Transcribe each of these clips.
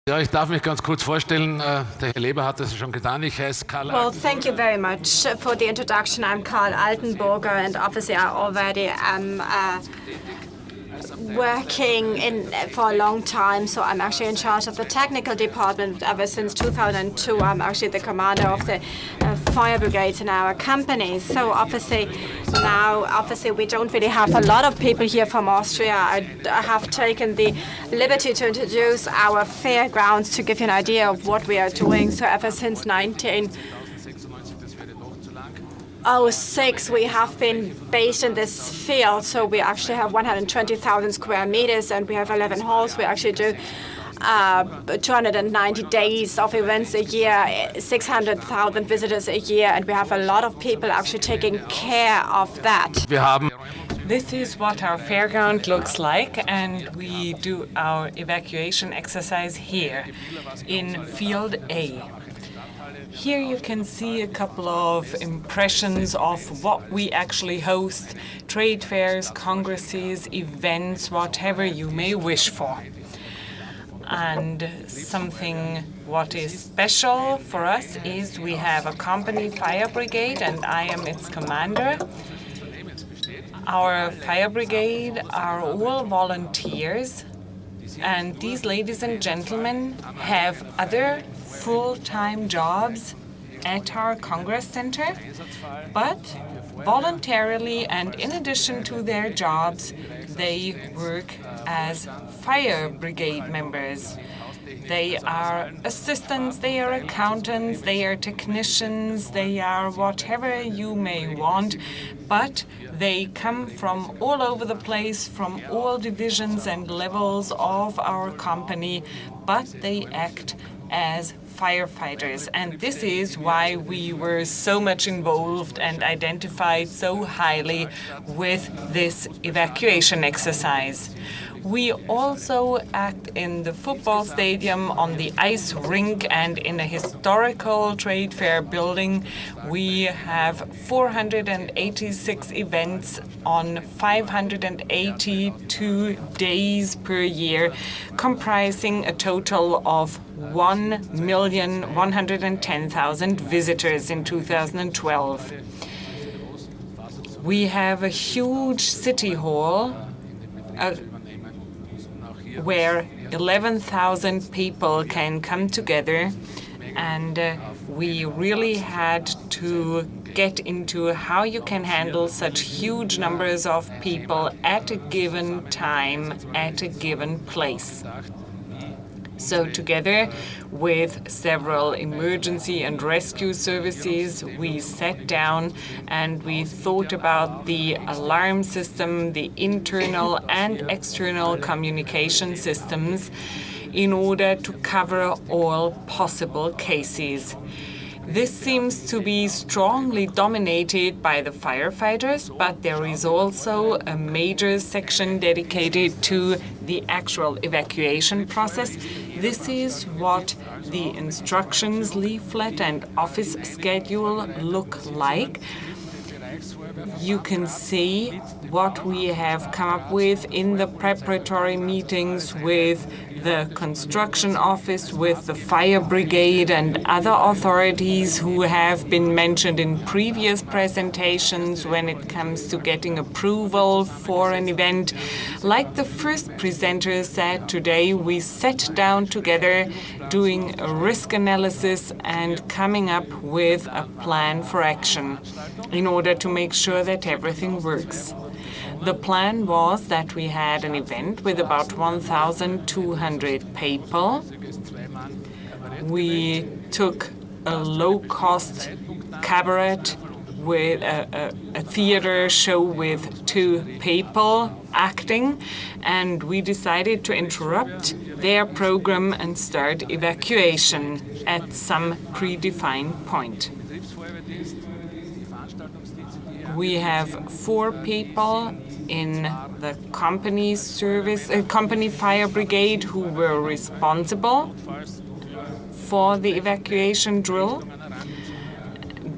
Ja, ich darf mich ganz kurz vorstellen. Der Herr Leber hat das schon getan. Ich heiße Karl. Well, thank you very much for the introduction. I'm Karl Altenburger, and obviously I already am working for a long time, so I'm actually in charge of the technical department ever since 2002. I'm actually the commander of the fire brigades in our company. So obviously we don't really have a lot of people here from Austria. I have taken the liberty to introduce our fairgrounds to give you an idea of what we are doing. So ever since 1906, we have been based in this field. So we actually have 120,000 square meters, and we have 11 halls. We actually do 290 days of events a year, 600,000 visitors a year, and we have a lot of people actually taking care of that. This is what our fairground looks like, and we do our evacuation exercise here in Field A. Here you can see a couple of impressions of what we actually host: trade fairs, congresses, events, whatever you may wish for. And something what is special for us is we have a company fire brigade, and I am its commander. Our fire brigade are all volunteers, and these ladies and gentlemen have other full-time jobs at our Congress Center, but voluntarily and in addition to their jobs, they work as fire brigade members. They are assistants, they are accountants, they are technicians, they are whatever you may want, but they come from all over the place, from all divisions and levels of our company, but they act as firefighters. And this is why we were so much involved and identified so highly with this evacuation exercise. We also act in the football stadium, on the ice rink, and in a historical trade fair building. We have 486 events on 582 days per year, comprising a total of 1,110,000 visitors in 2012. We have a huge city hall where 11,000 people can come together, and we really had to get into how you can handle such huge numbers of people at a given time, at a given place. So together with several emergency and rescue services, we sat down and we thought about the alarm system, the internal and external communication systems, in order to cover all possible cases. This seems to be strongly dominated by the firefighters, but there is also a major section dedicated to the actual evacuation process. This is what the instructions leaflet and office schedule look like. You can see what we have come up with in the preparatory meetings with the construction office, with the fire brigade and other authorities who have been mentioned in previous presentations when it comes to getting approval for an event. Like the first presenter said today, we sat down together doing a risk analysis and coming up with a plan for action in order to make sure that everything works. The plan was that we had an event with about 1,200 people. We took a low-cost cabaret with a theater show with 2 people acting, and we decided to interrupt their program and start evacuation at some predefined point. We have 4 people in the company fire brigade who were responsible for the evacuation drill.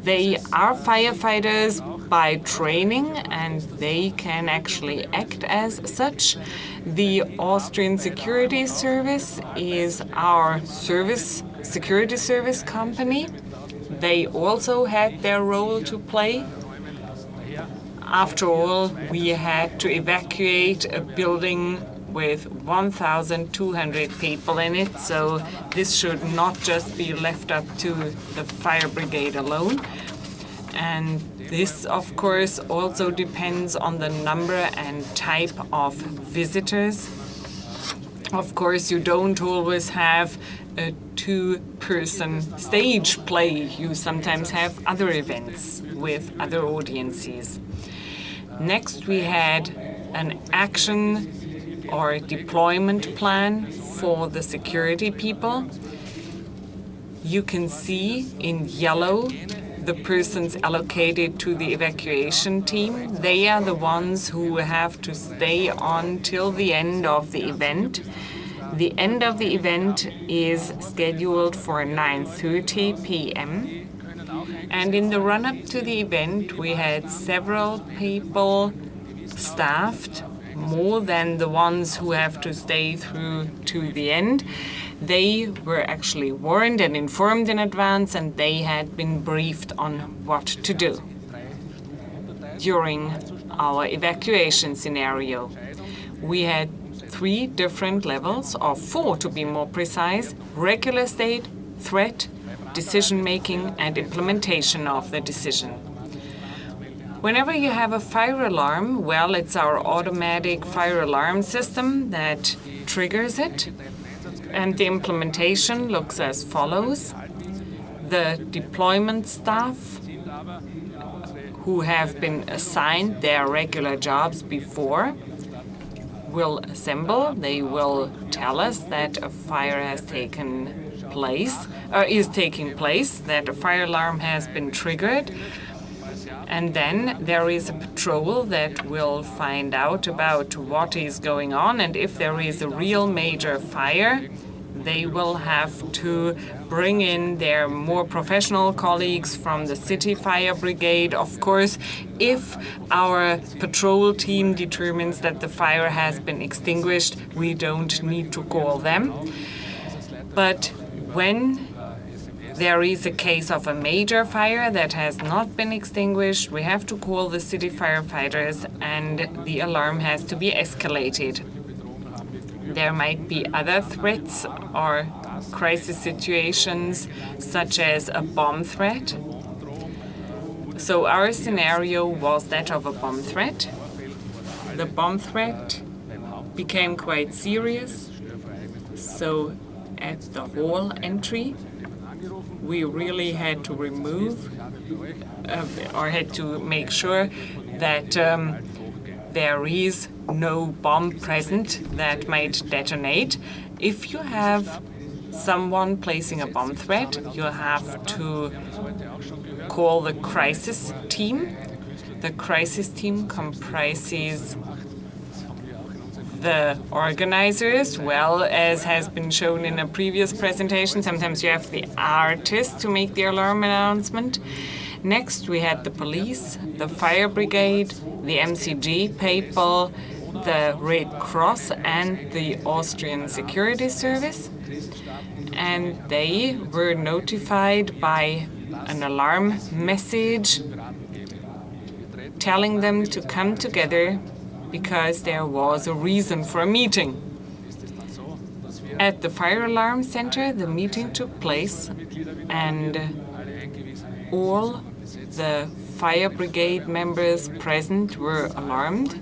They are firefighters, by training, and they can actually act as such. The Austrian Security Service is our security service company. They also had their role to play. After all, we had to evacuate a building with 1,200 people in it, so this should not just be left up to the fire brigade alone. And this, of course, also depends on the number and type of visitors. Of course, you don't always have a two-person stage play. You sometimes have other events with other audiences. Next, we had an action or deployment plan for the security people. You can see in yellow the persons allocated to the evacuation team. They are the ones who have to stay on till the end of the event. The end of the event is scheduled for 9:30 p.m. And in the run-up to the event, we had several people staffed, more than the ones who have to stay through to the end. They were actually warned and informed in advance, and they had been briefed on what to do during our evacuation scenario. We had 3 different levels, or 4 to be more precise: regular state, threat, decision-making, and implementation of the decision. Whenever you have a fire alarm, well, it's our automatic fire alarm system that triggers it. And the implementation looks as follows. The deployment staff who have been assigned their regular jobs before will assemble. They will tell us that a fire has taken place, or is taking place, that a fire alarm has been triggered. And then there is a patrol that will find out about what is going on, and if there is a real major fire, they will have to bring in their more professional colleagues from the city fire brigade. Of course, if our patrol team determines that the fire has been extinguished, we don't need to call them. But when there is a case of a major fire that has not been extinguished, we have to call the city firefighters, and the alarm has to be escalated. There might be other threats or crisis situations, such as a bomb threat. So our scenario was that of a bomb threat. The bomb threat became quite serious. So at the hall entry, we really had to remove or had to make sure that there is no bomb present that might detonate. If you have someone placing a bomb threat, you have to call the crisis team. The crisis team comprises the organizers, well, as has been shown in a previous presentation. Sometimes you have the artist to make the alarm announcement. Next, we had the police, the fire brigade, the MCG people, the Red Cross, and the Austrian Security Service. And they were notified by an alarm message telling them to come together because there was a reason for a meeting. At the fire alarm center, the meeting took place, and all the fire brigade members present were alarmed.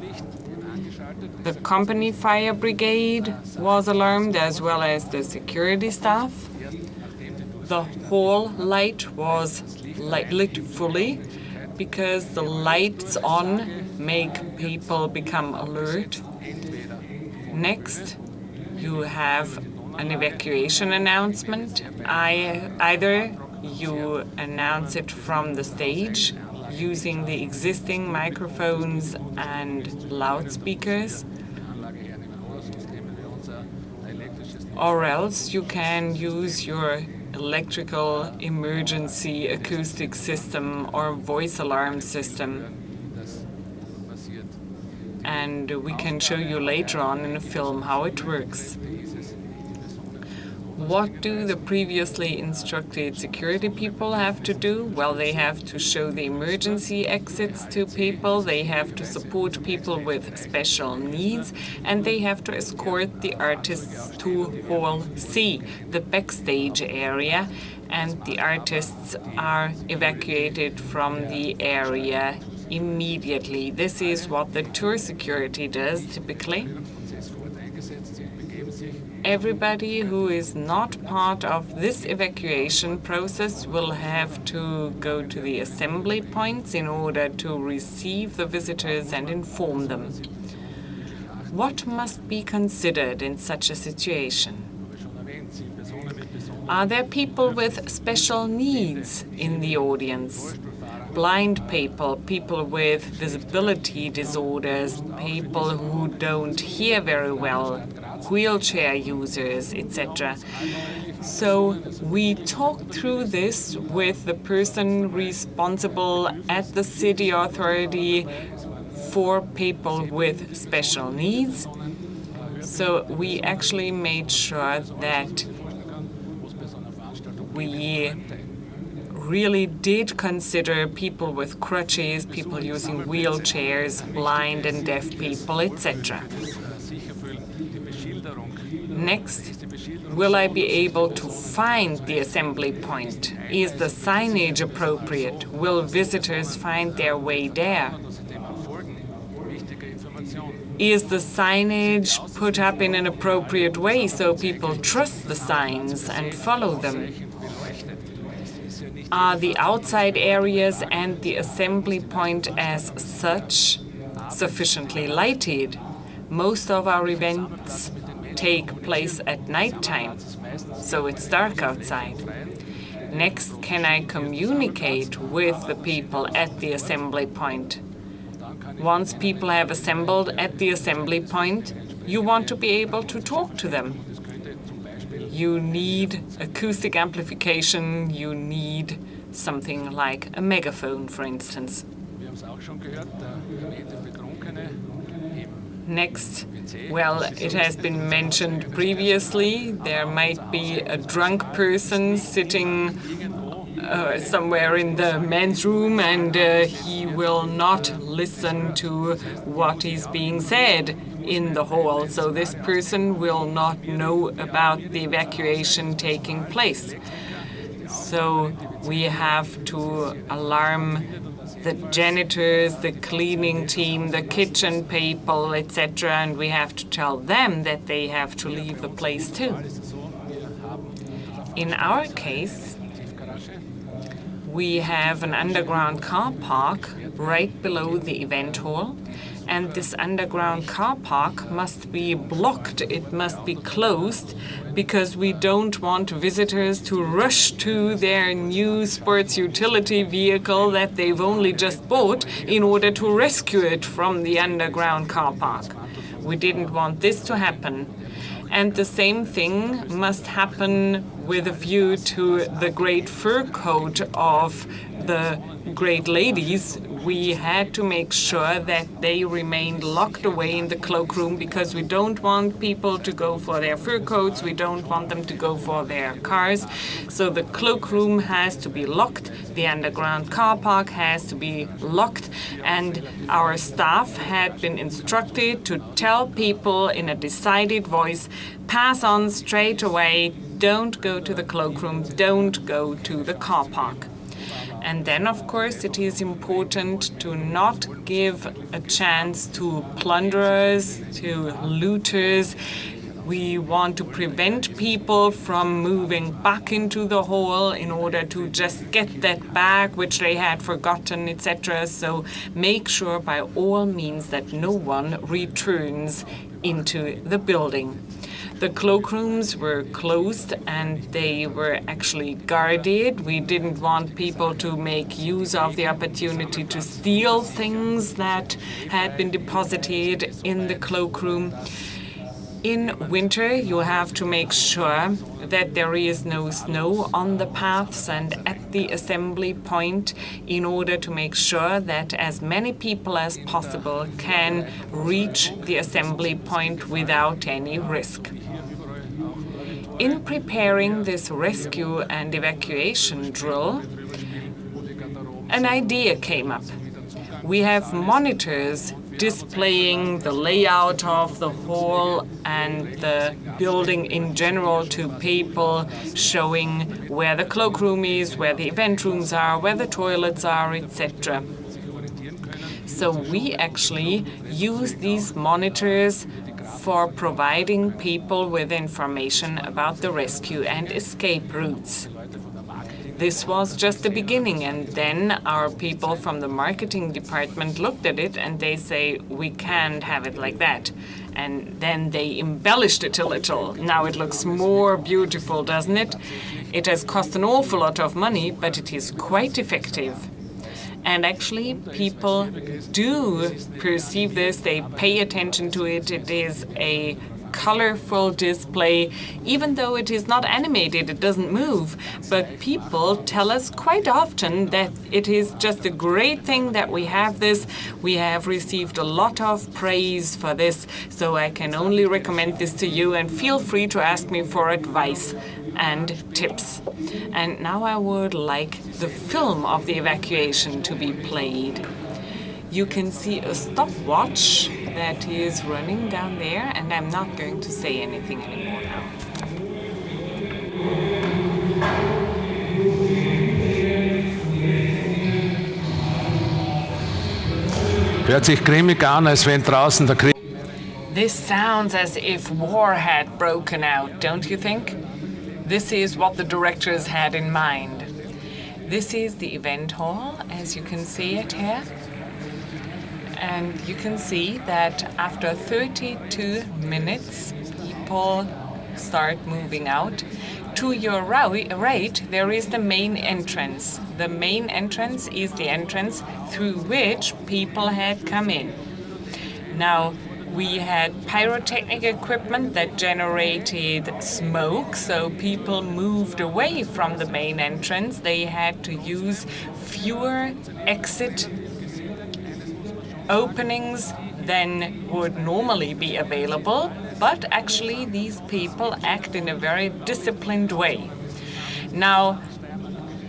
The company fire brigade was alarmed, as well as the security staff. The hall light was lit fully, because the lights on make people become alert. Next, you have an evacuation announcement. Either you announce it from the stage using the existing microphones and loudspeakers, or else you can use your electrical emergency acoustic system or voice alarm system. And we can show you later on in a film how it works. What do the previously instructed security people have to do? Well, they have to show the emergency exits to people, they have to support people with special needs, and they have to escort the artists to Hall C, the backstage area, and the artists are evacuated from the area immediately. This is what the tour security does typically. Everybody who is not part of this evacuation process will have to go to the assembly points in order to receive the visitors and inform them. What must be considered in such a situation? Are there people with special needs in the audience? Blind people, people with visibility disorders, people who don't hear very well, wheelchair users, etc. So we talked through this with the person responsible at the city authority for people with special needs. So we actually made sure that we really did consider people with crutches, people using wheelchairs, blind and deaf people, etc. Next, will I be able to find the assembly point? Is the signage appropriate? Will visitors find their way there? Is the signage put up in an appropriate way so people trust the signs and follow them? Are the outside areas and the assembly point as such sufficiently lighted? Most of our events take place at nighttime, so it's dark outside. Next, can I communicate with the people at the assembly point? Once people have assembled at the assembly point, you want to be able to talk to them. You need acoustic amplification, you need something like a megaphone, for instance. Next, well, it has been mentioned previously, there might be a drunk person sitting somewhere in the men's room and he will not listen to what is being said in the hall. So this person will not know about the evacuation taking place. So we have to alarm the janitors, the cleaning team, the kitchen people, etc., and we have to tell them that they have to leave the place too. In our case, we have an underground car park right below the event hall, and this underground car park must be blocked, it must be closed, because we don't want visitors to rush to their new sports utility vehicle that they've only just bought in order to rescue it from the underground car park. We didn't want this to happen. And the same thing must happen with a view to the great fur coat of the great ladies. We had to make sure that they remained locked away in the cloakroom because we don't want people to go for their fur coats, we don't want them to go for their cars. So the cloakroom has to be locked, the underground car park has to be locked, and our staff had been instructed to tell people in a decided voice, pass on straight away, don't go to the cloakroom, don't go to the car park. And then, of course, it is important to not give a chance to plunderers, to looters. We want to prevent people from moving back into the hall in order to just get that bag which they had forgotten, etc. So make sure by all means that no one returns into the building. The cloakrooms were closed and they were actually guarded. We didn't want people to make use of the opportunity to steal things that had been deposited in the cloakroom. In winter, you have to make sure that there is no snow on the paths and at the assembly point in order to make sure that as many people as possible can reach the assembly point without any risk. In preparing this rescue and evacuation drill, an idea came up. We have monitors displaying the layout of the hall and the building in general to people, showing where the cloakroom is, where the event rooms are, where the toilets are, etc. So we actually use these monitors for providing people with information about the rescue and escape routes. This was just the beginning, and then our people from the marketing department looked at it and they say, we can't have it like that. And then they embellished it a little. Now it looks more beautiful, doesn't it? It has cost an awful lot of money, but it is quite effective. And actually, people do perceive this, they pay attention to it. It is a colorful display, even though it is not animated, it doesn't move. But people tell us quite often that it is just a great thing that we have this. We have received a lot of praise for this, so I can only recommend this to you, and feel free to ask me for advice and tips. And now I would like the film of the evacuation to be played. You can see a stopwatch that is running down there, and I'm not going to say anything anymore now. Hört sich grimmig an, als wenn draußen der Krieg. This sounds as if war had broken out, don't you think? This is what the directors had in mind. This is the event hall, as you can see it here. And you can see that after 32 minutes, people start moving out. To your right, there is the main entrance. The main entrance is the entrance through which people had come in. Now, we had pyrotechnic equipment that generated smoke, so people moved away from the main entrance. They had to use fewer exit openings than would normally be available, but actually these people act in a very disciplined way. Now,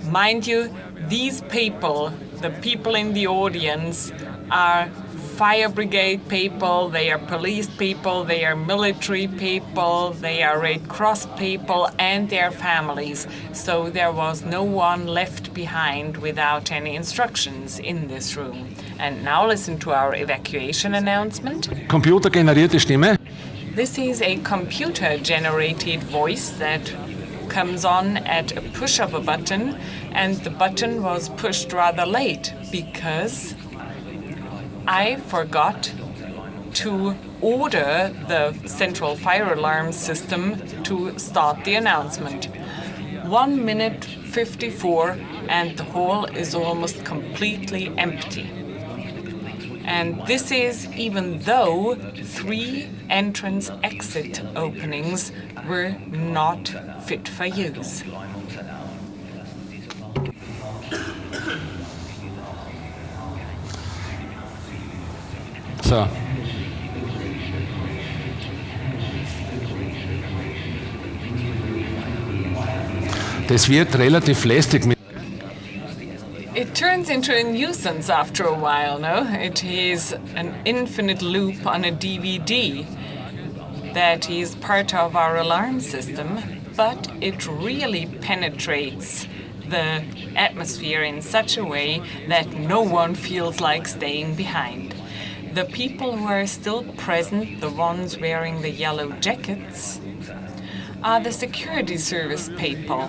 mind you, these people, the people in the audience, are fire brigade people, they are police people, they are military people, they are Red Cross people, and their families. So there was no one left behind without any instructions in this room. And now listen to our evacuation announcement. Computergenerierte Stimme. This is a computer-generated voice that comes on at a push of a button, and the button was pushed rather late because I forgot to order the central fire alarm system to start the announcement. 1 minute 54 and the hall is almost completely empty. And this is even though 3 entrance-exit openings were not fit for use. So. Das wird relativ lästig mit. It turns into a nuisance after a while, no? It is an infinite loop on a DVD that is part of our alarm system, but it really penetrates the atmosphere in such a way that no one feels like staying behind. The people who are still present, the ones wearing the yellow jackets, are the security service people.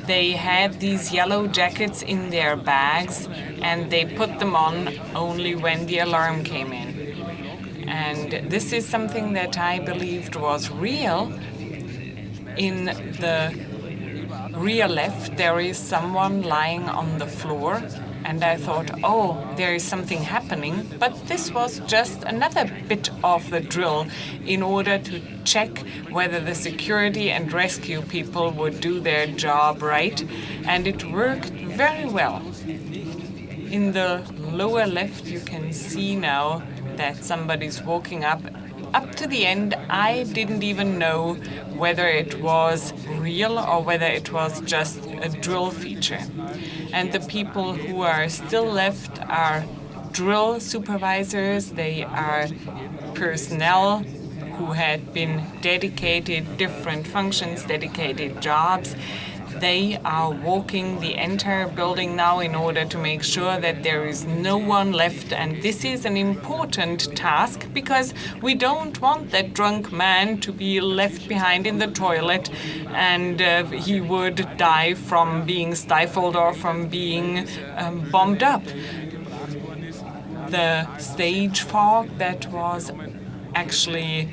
They had these yellow jackets in their bags and they put them on only when the alarm came in. And this is something that I believed was real. In the rear left, there is someone lying on the floor And I thought, oh, there is something happening. But this was just another bit of the drill in order to check whether the security and rescue people would do their job right. And it worked very well. In the lower left, you can see now that somebody's walking up to the end. I didn't even know whether it was real or whether it was just a drill feature. And the people who are still left are drill supervisors. They are personnel who had been dedicated different functions, dedicated jobs. They are walking the entire building now in order to make sure that there is no one left. And this is an important task because we don't want that drunk man to be left behind in the toilet and he would die from being stifled or from being bombed up. The stage fog that was actually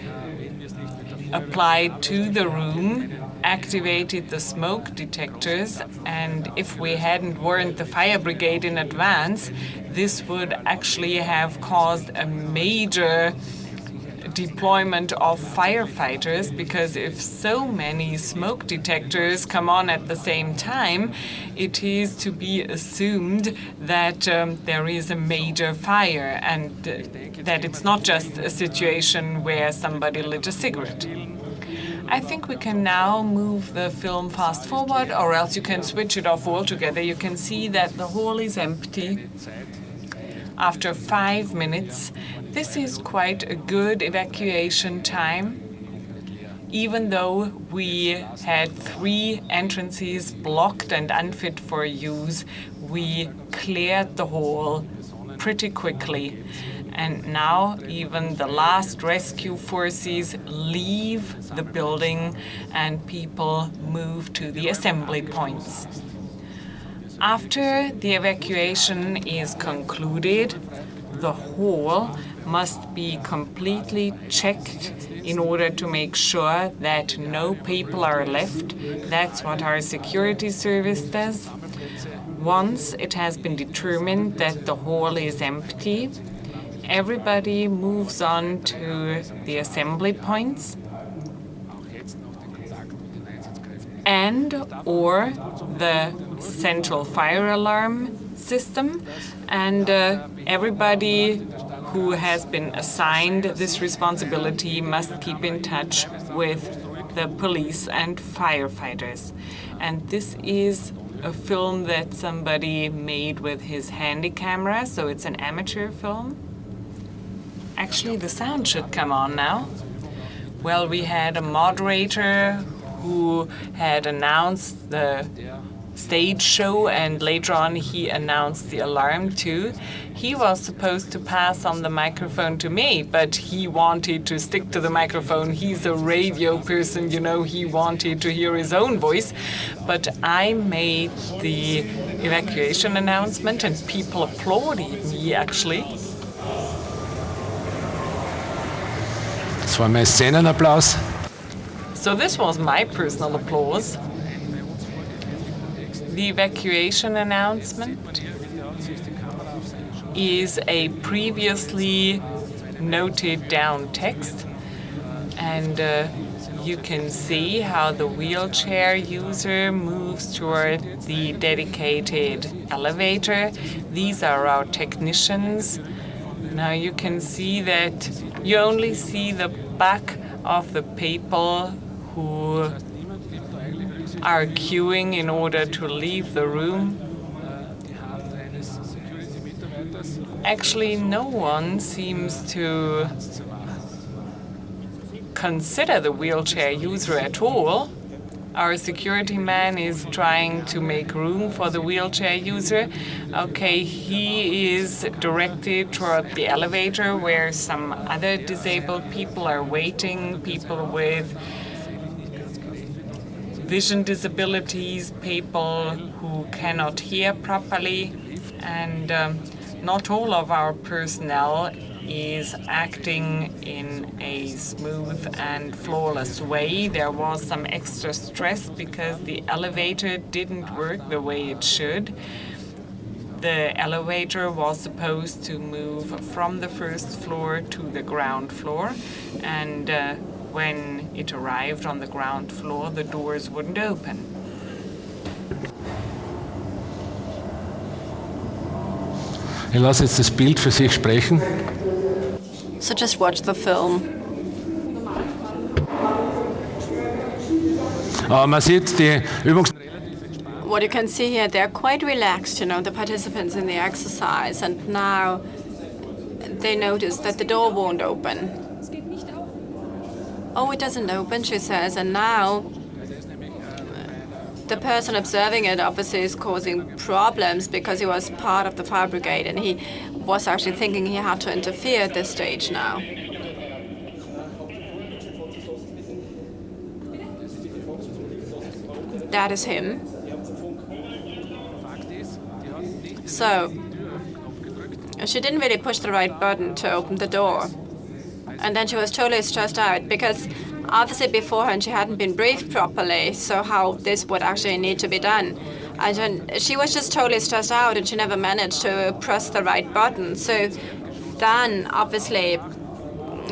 applied to the room activated the smoke detectors, and if we hadn't warned the fire brigade in advance, this would actually have caused a major deployment of firefighters, because if so many smoke detectors come on at the same time, it is to be assumed that there is a major fire and that it's not just a situation where somebody lit a cigarette. I think we can now move the film fast forward, or else you can switch it off altogether. You can see that the hall is empty after 5 minutes. This is quite a good evacuation time. Even though we had 3 entrances blocked and unfit for use, we cleared the hall pretty quickly. And now even the last rescue forces leave the building and people move to the assembly points. After the evacuation is concluded, the hall must be completely checked in order to make sure that no people are left. That's what our security service does. Once it has been determined that the hall is empty, everybody moves on to the assembly points and or the central fire alarm system, and everybody who has been assigned this responsibility must keep in touch with the police and firefighters. And this is a film that somebody made with his handy camera, so it's an amateur film. Actually, the sound should come on now. Well, we had a moderator who had announced the stage show, and later on he announced the alarm too. He was supposed to pass on the microphone to me, but he wanted to stick to the microphone. He's a radio person, you know, he wanted to hear his own voice. But I made the evacuation announcement and people applauded me, actually. Das war mein Szenenapplaus. So this was my personal applause. The evacuation announcement is a previously noted down text, and you can see how the wheelchair user moves toward the dedicated elevator. These are our technicians. Now you can see that you only see the back of the people who are queuing in order to leave the room. Actually, no one seems to consider the wheelchair user at all. Our security man is trying to make room for the wheelchair user. Okay, he is directed toward the elevator where some other disabled people are waiting, people with vision disabilities, people who cannot hear properly, and not all of our personnel is acting in a smooth and flawless way. There was some extra stress because the elevator didn't work the way it should. The elevator was supposed to move from the first floor to the ground floor, and when it arrived on the ground floor, the doors wouldn't open. Ich lasse jetzt das Bild für sich sprechen. So just watch the film. Man sieht die Übungs... What you can see here, they're quite relaxed, you know, the participants in the exercise, and now they notice that the door won't open. Oh, it doesn't open, she says, and now the person observing it obviously is causing problems because he was part of the fire brigade and he was actually thinking he had to interfere at this stage now. That is him. So, she didn't really push the right button to open the door. And then she was totally stressed out because obviously beforehand she hadn't been briefed properly, so how this would actually need to be done. And she was just totally stressed out and she never managed to press the right button. So then obviously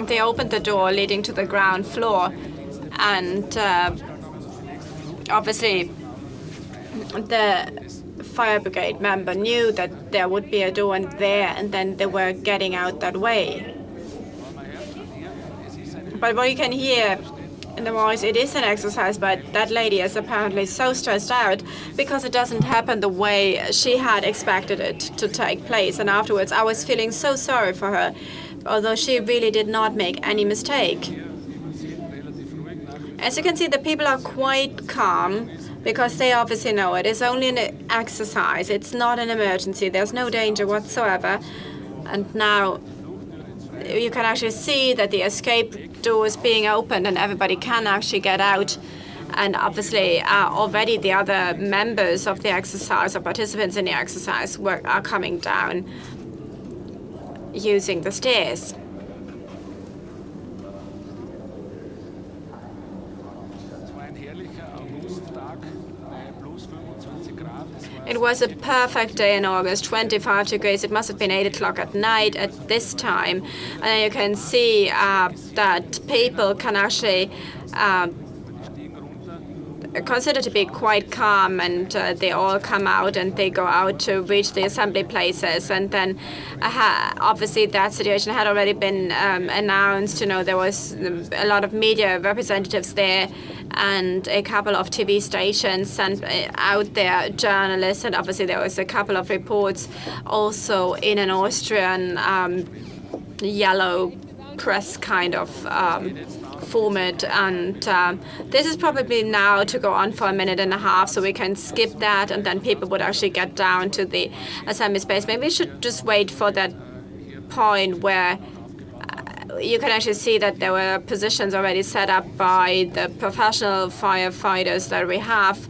they opened the door leading to the ground floor, and obviously the fire brigade member knew that there would be a door in there, and then they were getting out that way. But what you can hear in the voice, it is an exercise, but that lady is apparently so stressed out because it doesn't happen the way she had expected it to take place. And afterwards, I was feeling so sorry for her, although she really did not make any mistake. As you can see, the people are quite calm because they obviously know it is only an exercise. It's not an emergency. There's no danger whatsoever. And now you can actually see that the escape door is being opened and everybody can actually get out. And obviously already the other members of the exercise or participants in the exercise are coming down using the stairs. It was a perfect day in August, 25 degrees. It must have been 8 o'clock at night at this time. And you can see that people can actually considered to be quite calm, and they all come out and they go out to reach the assembly places. And then obviously that situation had already been announced. You know, there was a lot of media representatives there and a couple of TV stations sent out their journalists, and obviously there was a couple of reports also in an Austrian yellow press kind of format, and this is probably now to go on for a minute and a half, so we can skip that, and then people would actually get down to the assembly space. Maybe we should just wait for that point where you can actually see that there were positions already set up by the professional firefighters that we have.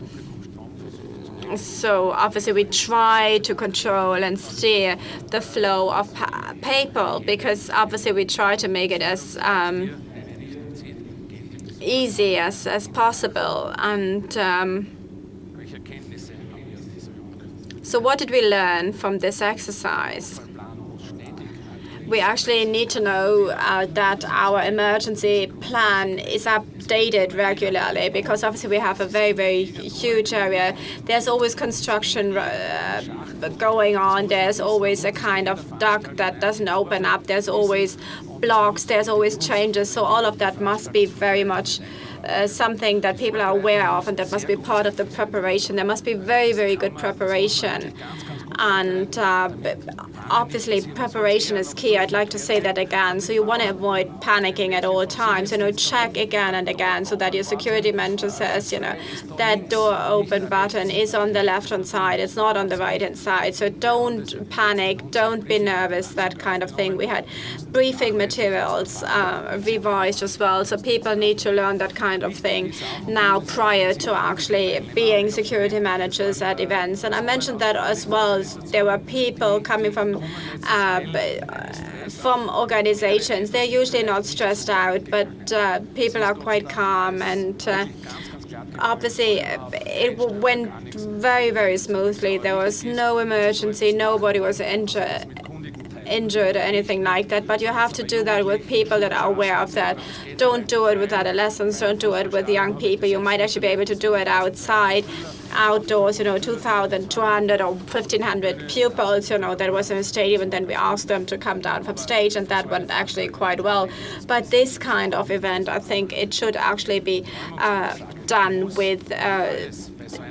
So obviously we try to control and steer the flow of people, because obviously we try to make it as easy as possible. And so what did we learn from this exercise? We actually need to know that our emergency plan is updated regularly, because obviously we have a very, very huge area. There's always construction going on. There's always a kind of duct that doesn't open up. There's always blocks. There's always changes. So all of that must be very much something that people are aware of, and that must be part of the preparation. There must be very, very good preparation. And obviously, preparation is key. I'd like to say that again. So you want to avoid panicking at all times. You know, check again and again so that your security manager says, you know, that door open button is on the left-hand side. It's not on the right-hand side. So don't panic. Don't be nervous, that kind of thing. We had briefing materials revised as well. So people need to learn that kind of thing now prior to actually being security managers at events. And I mentioned that as well. There were people coming from organizations. They're usually not stressed out, but people are quite calm, and obviously, it went very, very smoothly. There was no emergency. Nobody was injured or anything like that. But you have to do that with people that are aware of that. Don't do it with adolescents. Don't do it with young people. You might actually be able to do it outside, outdoors, 2,200 or 1,500 pupils, that was in a stadium, and then we asked them to come down from stage, and that went actually quite well. But this kind of event, I think it should actually be done with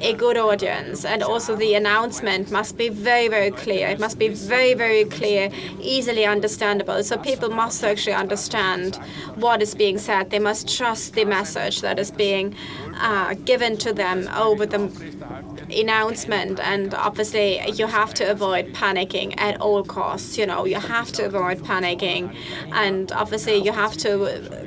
a good audience, and also the announcement must be very, very clear. It must be very, very clear, easily understandable. So people must actually understand what is being said. They must trust the message that is being given to them over the announcement. And obviously, you have to avoid panicking at all costs. You have to avoid panicking, and obviously, you have to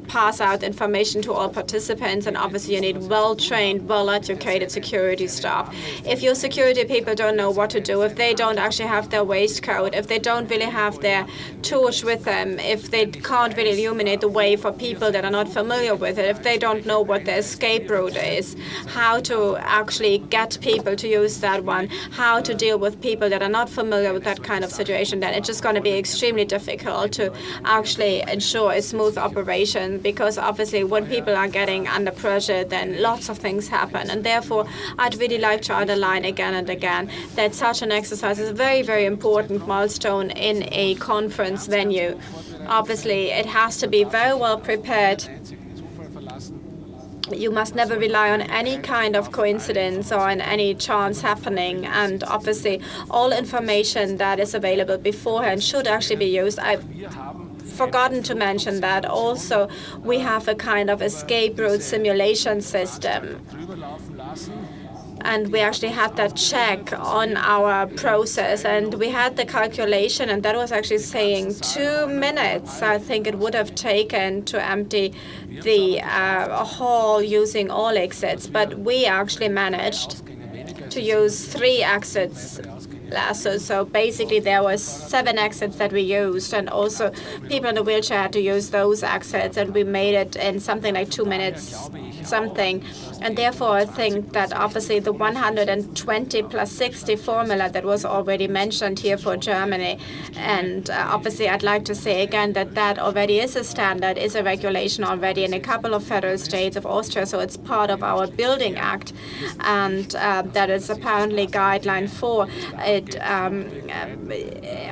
pass out information to all participants, and obviously you need well-trained, well-educated security staff. If your security people don't know what to do, if they don't actually have their waistcoat, if they don't really have their torch with them, if they can't really illuminate the way for people that are not familiar with it, if they don't know what their escape route is, how to actually get people to use that one, how to deal with people that are not familiar with that kind of situation, then it's just going to be extremely difficult to actually ensure a smooth operation. Because obviously when people are getting under pressure, then lots of things happen. And therefore, I'd really like to underline again and again that such an exercise is a very, very important milestone in a conference venue. Obviously, it has to be very well prepared. You must never rely on any kind of coincidence or on any chance happening. And obviously, all information that is available beforehand should actually be used. I've forgotten to mention that also we have a kind of escape route simulation system. And we actually had that check on our process, and we had the calculation, and that was actually saying 2 minutes, I think it would have taken to empty the hall using all exits. But we actually managed to use 3 exits. So basically there was 7 exits that we used, and also people in the wheelchair had to use those exits, and we made it in something like 2 minutes something. And therefore I think that obviously the 120 plus 60 formula that was already mentioned here for Germany, and obviously I'd like to say again that that already is a standard, is a regulation already in a couple of federal states of Austria, so it's part of our Building Act, and that is apparently guideline 4. It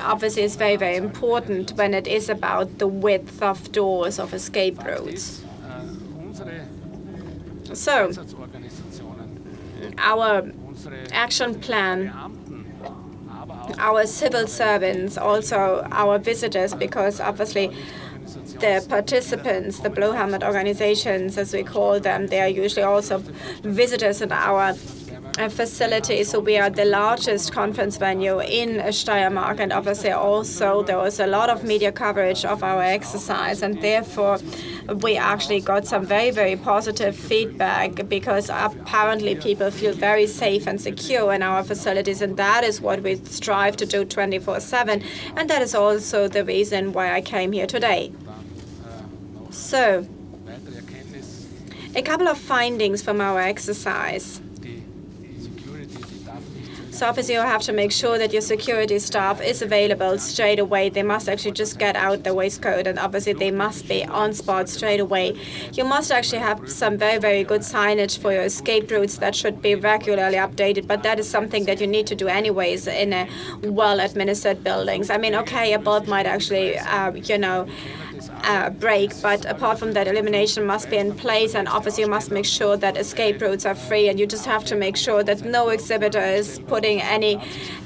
obviously is very, very important when it is about the width of doors of escape routes. So, our action plan, our civil servants, also our visitors, because obviously the participants, the Blue Helmet organizations, as we call them, they are usually also visitors in our facility. So we are the largest conference venue in Steiermark, and obviously also there was a lot of media coverage of our exercise, and therefore we actually got some very, very positive feedback, because apparently people feel very safe and secure in our facilities, and that is what we strive to do 24/7, and that is also the reason why I came here today. So, a couple of findings from our exercise. So obviously you have to make sure that your security staff is available straight away. They must actually just get out their waistcoat, and obviously they must be on spot straight away. You must actually have some very, very good signage for your escape routes that should be regularly updated, but that is something that you need to do anyways in a well-administered buildings. I mean, okay, a bulb might actually, break, but apart from that, illumination must be in place, and obviously you must make sure that escape routes are free, and you just have to make sure that no exhibitor is putting any,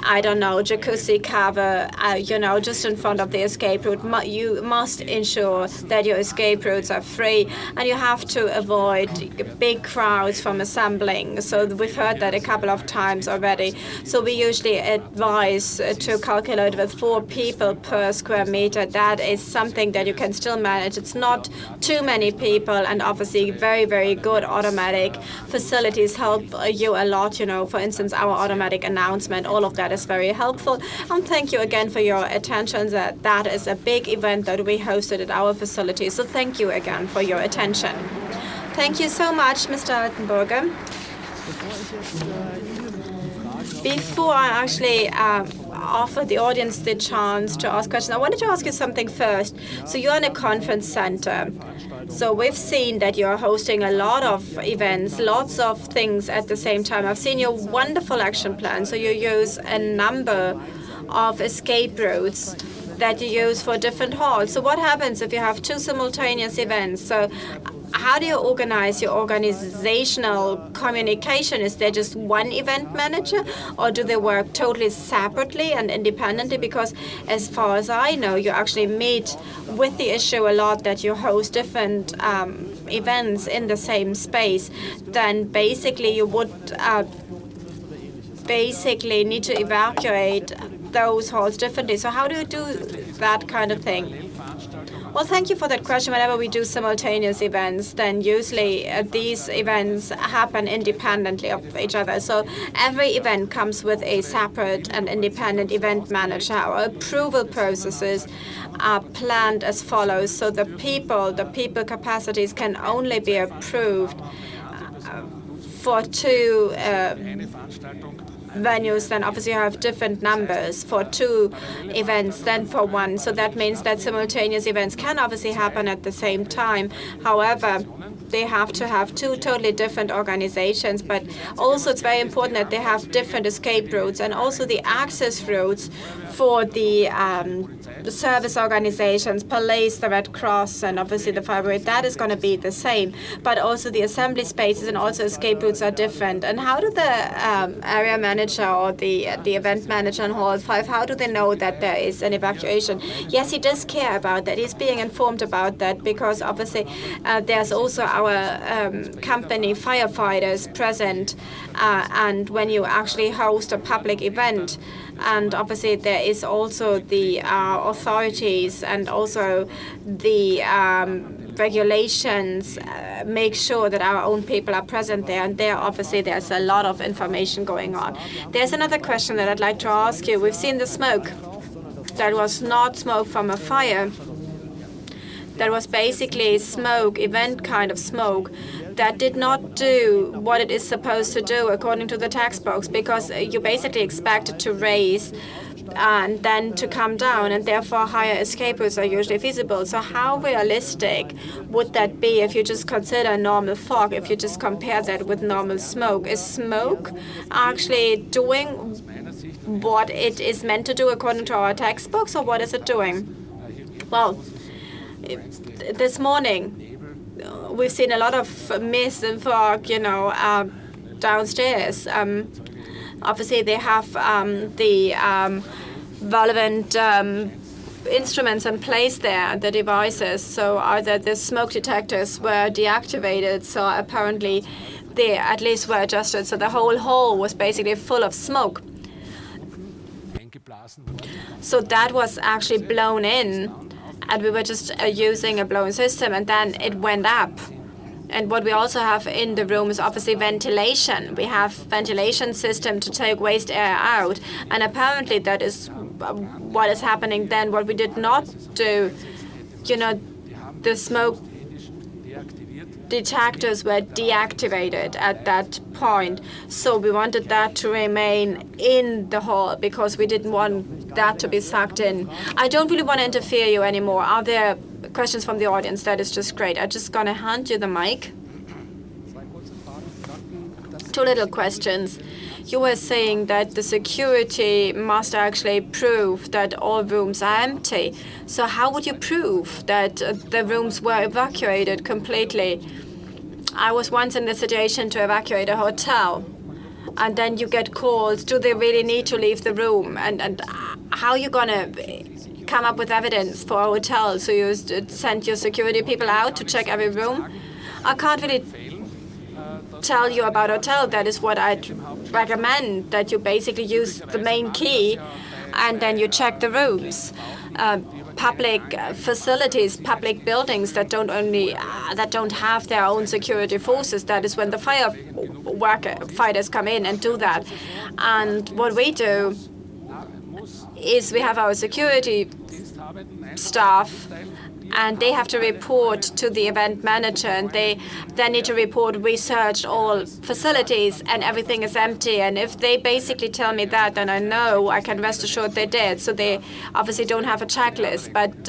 jacuzzi cover, just in front of the escape route. You must ensure that your escape routes are free, and you have to avoid big crowds from assembling. So we've heard that a couple of times already. So we usually advise to calculate with 4 people per square meter. That is something that you can still manage. It's not too many people, and obviously very, very good automatic facilities help you a lot. For instance, our automatic announcement, all of that is very helpful. And thank you again for your attention. That is a big event that we hosted at our facility. So thank you again for your attention. Thank you so much, Mr. Altenburger. Before I actually offer the audience the chance to ask questions, I wanted to ask you something first. So you're in a conference center. So we've seen that you're hosting a lot of events, lots of things at the same time. I've seen your wonderful action plan. So you use a number of escape routes that you use for different halls. So what happens if you have two simultaneous events? So how do you organize your organizational communication? Is there just one event manager, or do they work totally separately and independently? Because as far as I know, you actually meet with the issue a lot that you host different events in the same space. Then basically you would basically need to evacuate those halls differently. So how do you do that kind of thing? Well, thank you for that question. Whenever we do simultaneous events, then usually these events happen independently of each other. So every event comes with a separate and independent event manager. Our approval processes are planned as follows. So the people capacities can only be approved for two venues. Then obviously you have different numbers for two events than for one. So that means that simultaneous events can obviously happen at the same time. However, they have to have two totally different organizations, but also it's very important that they have different escape routes and also the access routes for the service organizations, police, the Red Cross, and obviously the fire brigade. That is going to be the same, but also the assembly spaces and also escape routes are different. And how do the area manager or the event manager in Hall 5, how do they know that there is an evacuation? Yes, he does care about that. He's being informed about that because obviously there's also our company firefighters present, and when you actually host a public event, and obviously there is also the authorities and also the regulations make sure that our own people are present there, and there obviously there's a lot of information going on. There's another question that I'd like to ask you. We've seen the smoke. That was not smoke from a fire. That was basically smoke, event kind of smoke, that did not do what it is supposed to do according to the textbooks, because you basically expect it to raise and then to come down, and therefore higher escape routes are usually feasible. So how realistic would that be if you just consider normal fog, if you just compare that with normal smoke? Is smoke actually doing what it is meant to do according to our textbooks, or what is it doing? Well, this morning we've seen a lot of mist and fog, downstairs. Obviously, they have the relevant instruments in place there, the devices. So either the smoke detectors were deactivated, so apparently they at least were adjusted. So the whole hall was basically full of smoke. So that was actually blown in, and we were just using a blowing system, and then it went up. And what we also have in the room is obviously ventilation. We have ventilation system to take waste air out, and apparently that is what is happening then. What we did not do, the smoke detectors were deactivated at that point. So we wanted that to remain in the hall because we didn't want that to be sucked in. I don't really want to interfere you anymore. Are there questions from the audience? That is just great. I'm just going to hand you the mic. Two little questions. You were saying that the security must actually prove that all rooms are empty. So how would you prove that the rooms were evacuated completely? I was once in the situation to evacuate a hotel, and then you get calls, do they really need to leave the room? And how are you going to come up with evidence for a hotel? So you send your security people out to check every room? I can't really tell you about hotel. That is what I'd recommend, that you basically use the main key and then you check the rooms. Public facilities, public buildings that don't have their own security forces, that is when the firefighters come in and do that. And what we do is we have our security staff and they have to report to the event manager, and they then need to report we searched all facilities and everything is empty. And if they basically tell me that, then I know I can rest assured they did. So they obviously don't have a checklist, but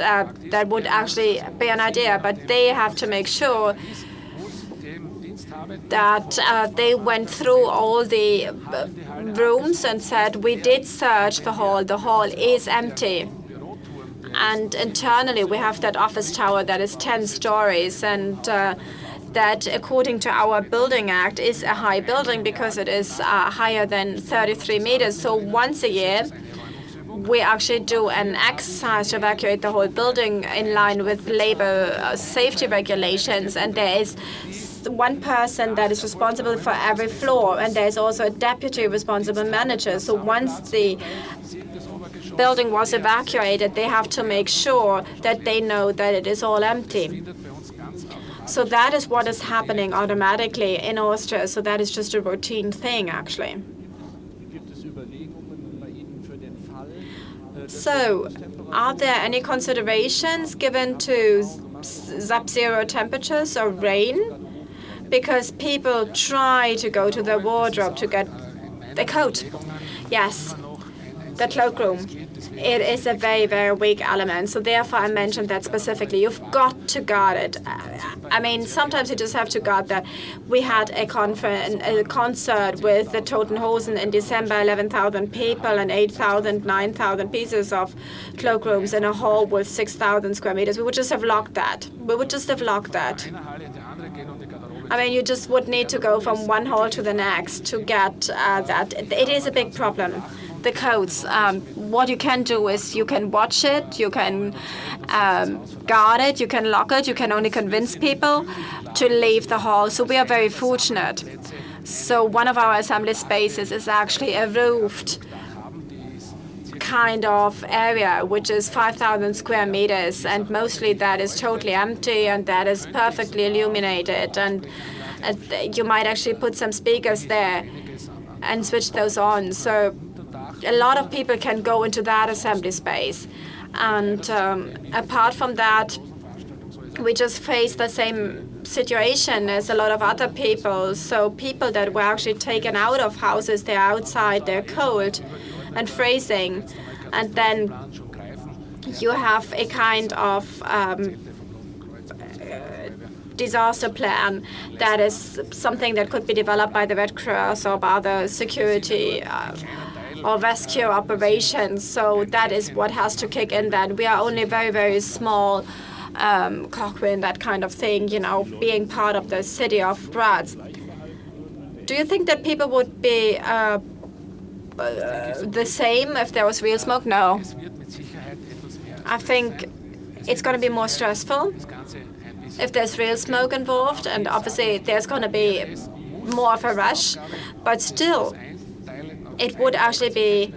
that would actually be an idea. But they have to make sure that they went through all the rooms and said, we did search the hall is empty. And internally, we have that office tower that is 10 stories, and that, according to our building act, is a high building because it is higher than 33 meters. So once a year, we actually do an exercise to evacuate the whole building in line with labor safety regulations, and there is one person that is responsible for every floor, and there's also a deputy responsible manager. So once the building was evacuated, they have to make sure that they know that it is all empty. So that is what is happening automatically in Austria. So that is just a routine thing, actually. So, are there any considerations given to sub-zero temperatures or rain? Because people try to go to their wardrobe to get a coat. Yes, the cloakroom. It is a very, very weak element. So therefore, I mentioned that specifically. You've got to guard it. I mean, sometimes you just have to guard that. We had a concert with the Toten Hosen in December, 11,000 people and 8,000, 9,000 pieces of cloakrooms in a hall with 6,000 square meters. We would just have locked that. I mean, you just would need to go from one hall to the next to get that. It is a big problem. The codes. What you can do is you can watch it, you can guard it, you can lock it, you can only convince people to leave the hall. So we are very fortunate. So one of our assembly spaces is actually a roofed kind of area, which is 5,000 square meters, and mostly that is totally empty and that is perfectly illuminated. And you might actually put some speakers there and switch those on. So a lot of people can go into that assembly space. And apart from that, we just face the same situation as a lot of other people. So people that were actually taken out of houses, they're outside, they're cold and freezing. And then you have a kind of disaster plan that is something that could be developed by the Red Cross or by other security or rescue operations. So that is what has to kick in then. We are only very, very small cogwheel, that kind of thing, you know, being part of the city of Graz. Do you think that people would be the same if there was real smoke? No. I think it's going to be more stressful if there's real smoke involved, and obviously there's going to be more of a rush, but still it would actually be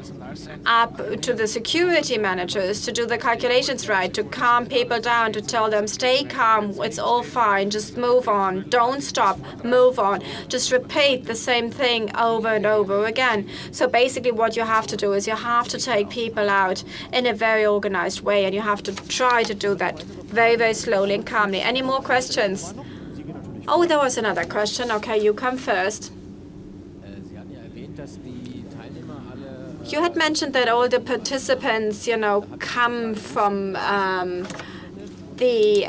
up to the security managers to do the calculations right, to calm people down, to tell them, stay calm, it's all fine, just move on, don't stop, move on. Just repeat the same thing over and over again. So basically what you have to do is you have to take people out in a very organized way, and you have to try to do that very, very slowly and calmly. Any more questions? Oh, there was another question. Okay, you come first. You had mentioned that all the participants, you know, come from the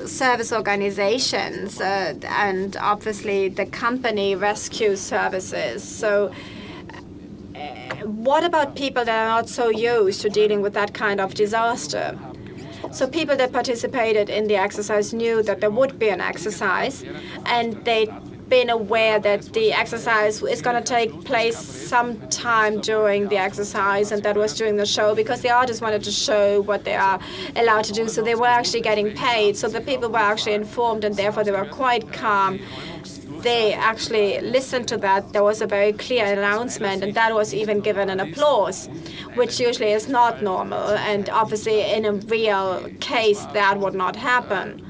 service organizations and obviously the company rescue services. So what about people that are not so used to dealing with that kind of disaster? So people that participated in the exercise knew that there would be an exercise, and they'd been aware that the exercise is going to take place sometime during the exercise, and that was during the show, because the artists wanted to show what they are allowed to do. So they were actually getting paid. So the people were actually informed, and therefore they were quite calm. They actually listened to that. There was a very clear announcement, and that was even given an applause, which usually is not normal. And obviously in a real case, that would not happen.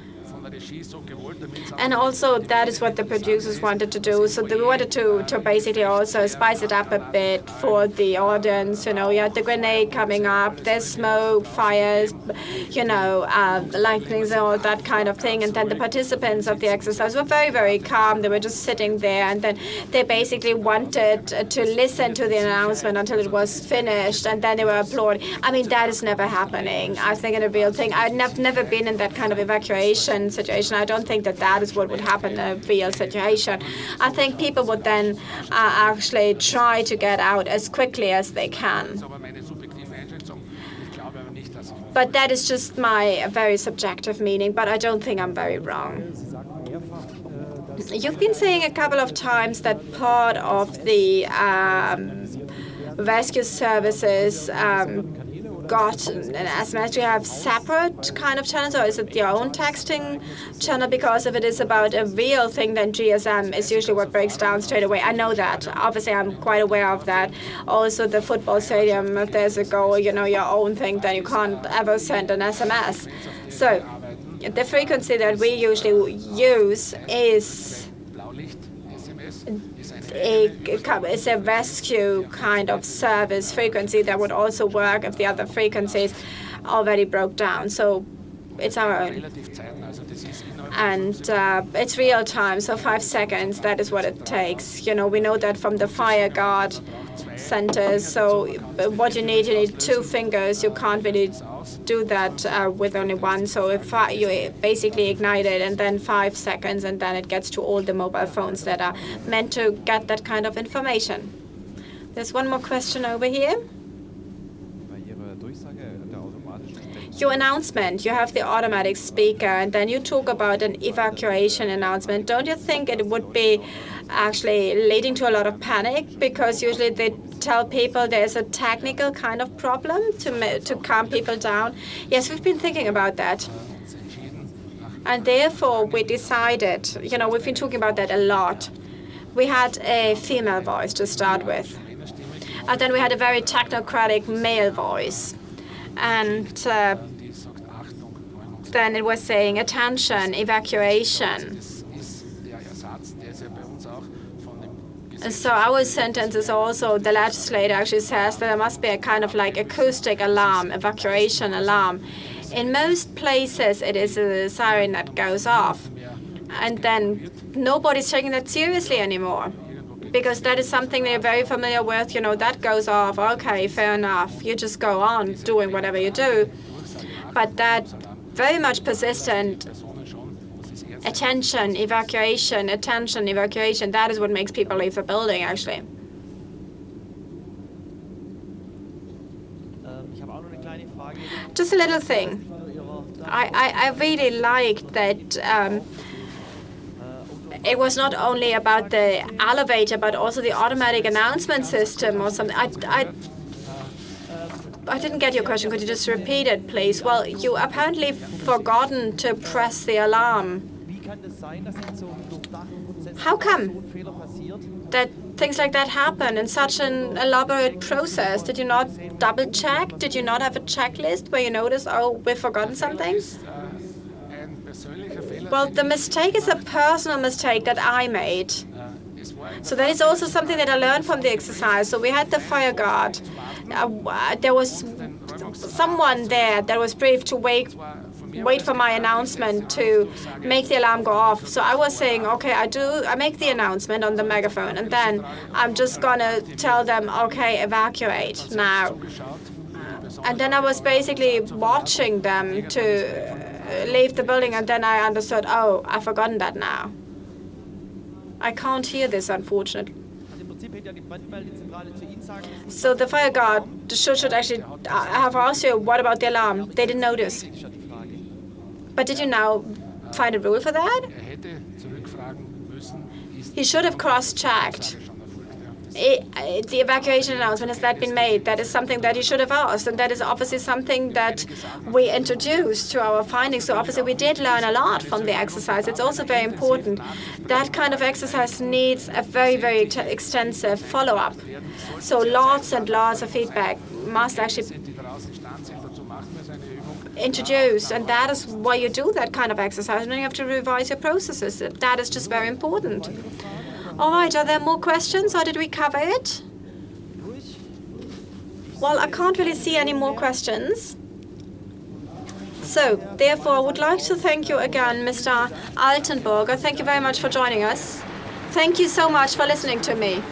And also that is what the producers wanted to do. So they wanted to basically also spice it up a bit for the audience. You know, you had the grenade coming up, there's smoke, fires, you know, lightnings and all that kind of thing. And then the participants of the exercise were very, very calm. They were just sitting there, and then they basically wanted to listen to the announcement until it was finished, and then they were applauding. I mean, that is never happening. I think in a real thing. I've never been in that kind of evacuation situation. I don't think that that is what would happen in a real situation. I think people would then actually try to get out as quickly as they can. But that is just my very subjective meaning, but I don't think I'm very wrong. You've been saying a couple of times that part of the rescue services got an SMS. Do you have separate kind of channels, or is it your own texting channel? Because if it is about a real thing, then GSM is usually what breaks down straight away. I know that. Obviously, I'm quite aware of that. Also, the football stadium, if there's a goal, you know, your own thing, then you can't ever send an SMS. So the frequency that we usually use is a rescue kind of service frequency that would also work if the other frequencies already broke down. So it's our own. And it's real time, so 5 seconds, that is what it takes. You know, we know that from the fire guard centers. So what you need 2 fingers. You can't really do that with only one. So if you basically ignite it, and then 5 seconds, and then it gets to all the mobile phones that are meant to get that kind of information. There's one more question over here. Your announcement, you have the automatic speaker, and then you talk about an evacuation announcement. Don't you think it would be actually leading to a lot of panic? Because usually they tell people there's a technical kind of problem to calm people down. Yes, we've been thinking about that. And therefore we decided, you know, we've been talking about that a lot. We had a female voice to start with. And then we had a very technocratic male voice. And then it was saying, attention, evacuation. And so our sentence is also, the legislator actually says that there must be a kind of like acoustic alarm, evacuation alarm. In most places, it is a siren that goes off. And then nobody's taking that seriously anymore, because that is something they're very familiar with. You know, that goes off. Okay, fair enough. You just go on doing whatever you do. But that very much persistent attention, evacuation, that is what makes people leave the building, actually. Just a little thing. I really liked that it was not only about the elevator, but also the automatic announcement system or something. I didn't get your question. Could you just repeat it, please? Well, you apparently forgotten to press the alarm. How come that things like that happen in such an elaborate process? Did you not double check? Did you not have a checklist where you notice, oh, we've forgotten something? Well, the mistake is a personal mistake that I made. So that is also something that I learned from the exercise. So we had the fire guard. There was someone there that was briefed to wait for my announcement to make the alarm go off. So I was saying, okay, I make the announcement on the megaphone, and then I'm just gonna tell them, okay, evacuate now. And then I was basically watching them to leave the building, and then I understood, oh, I've forgotten that now. I can't hear this, unfortunately. So the fire guard should actually have asked you, what about the alarm? They didn't notice. But did you now find a rule for that? He should have cross-checked. The evacuation announcement, has that been made? That is something that he should have asked, and that is obviously something that we introduced to our findings. So obviously we did learn a lot from the exercise. It's also very important. That kind of exercise needs a very, very extensive follow-up. So lots and lots of feedback must actually introduced, and that is why you do that kind of exercise, and then you have to revise your processes. That is just very important. All right, are there more questions, or did we cover it? Well, I can't really see any more questions. So, therefore, I would like to thank you again, Mr. Altenburger. Thank you very much for joining us. Thank you so much for listening to me.